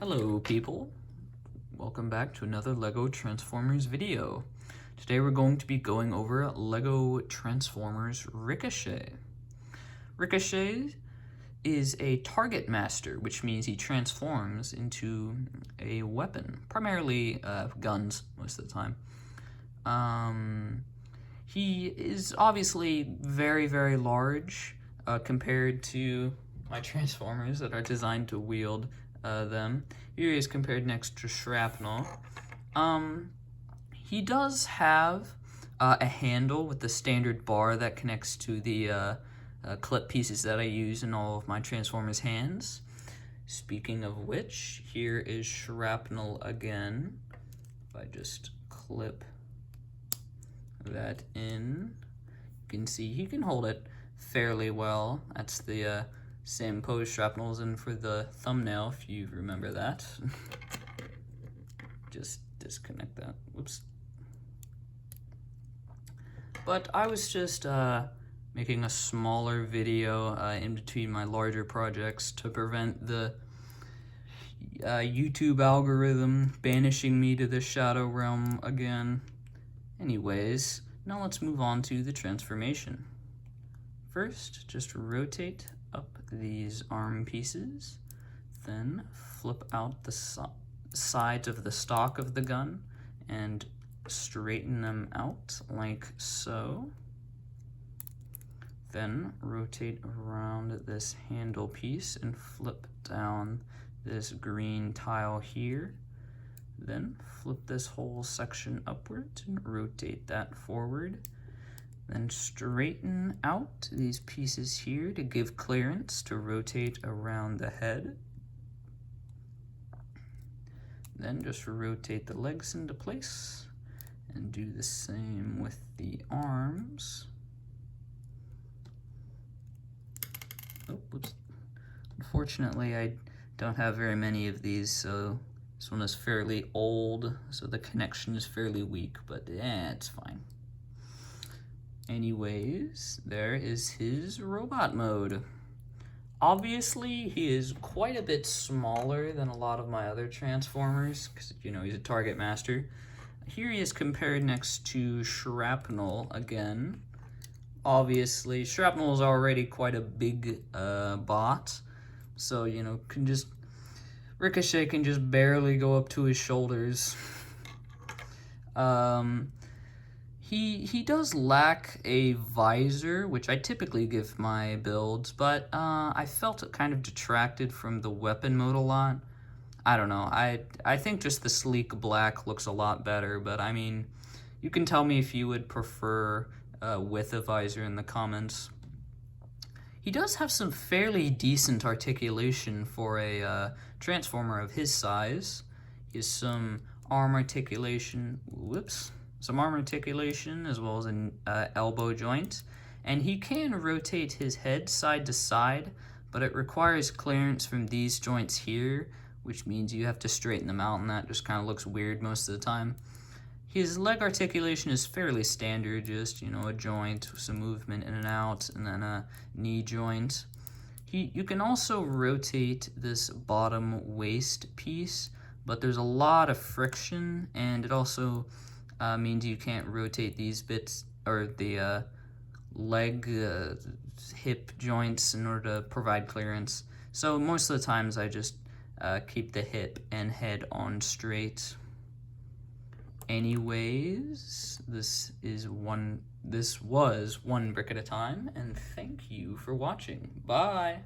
Hello people, welcome back to another LEGO Transformers video. Today we're going to be going over LEGO Transformers Ricochet. Ricochet is a target master, which means he transforms into a weapon, primarily guns most of the time. He is obviously very, very large compared to my Transformers that are designed to wield them. Here he is compared next to Shrapnel. He does have a handle with the standard bar that connects to the clip pieces that I use in all of my Transformers hands. Speaking of which, here is Shrapnel again. If I just clip that in, you can see he can hold it fairly well. That's the same pose Shrapnel's in for the thumbnail, if you remember that. Just disconnect that. Whoops. But I was just making a smaller video in between my larger projects to prevent the YouTube algorithm banishing me to the Shadow Realm again. Anyways, now let's move on to the transformation. First, just rotate up these arm pieces, then flip out the sides of the stock of the gun and straighten them out like so. Then rotate around this handle piece and flip down this green tile here. Then flip this whole section upward and rotate that forward. Then straighten out these pieces here to give clearance to rotate around the head. Then just rotate the legs into place and do the same with the arms. Oh, whoops. Unfortunately, I don't have very many of these, so this one is fairly old, so the connection is fairly weak, but it's fine. Anyways, there is his robot mode. Obviously, he is quite a bit smaller than a lot of my other Transformers, because, you know, he's a target master. Here he is compared next to Shrapnel again. Obviously, Shrapnel is already quite a big bot, so, you know, Ricochet can just barely go up to his shoulders. He does lack a visor, which I typically give my builds, but I felt it kind of detracted from the weapon mode a lot. I don't know, I think just the sleek black looks a lot better, but I mean, you can tell me if you would prefer with a visor in the comments. He does have some fairly decent articulation for a Transformer of his size. He has some arm articulation, some arm articulation as well as an elbow joint, and he can rotate his head side to side, but it requires clearance from these joints here, which means you have to straighten them out, and that just kind of looks weird most of the time. His leg articulation is fairly standard, just, you know, a joint, some movement in and out, and then a knee joint. You can also rotate this bottom waist piece, but there's a lot of friction, and it also means you can't rotate these bits, or the leg, hip joints in order to provide clearance. So most of the times I just keep the hip and head on straight. Anyways, this was one brick at a time, and thank you for watching. Bye!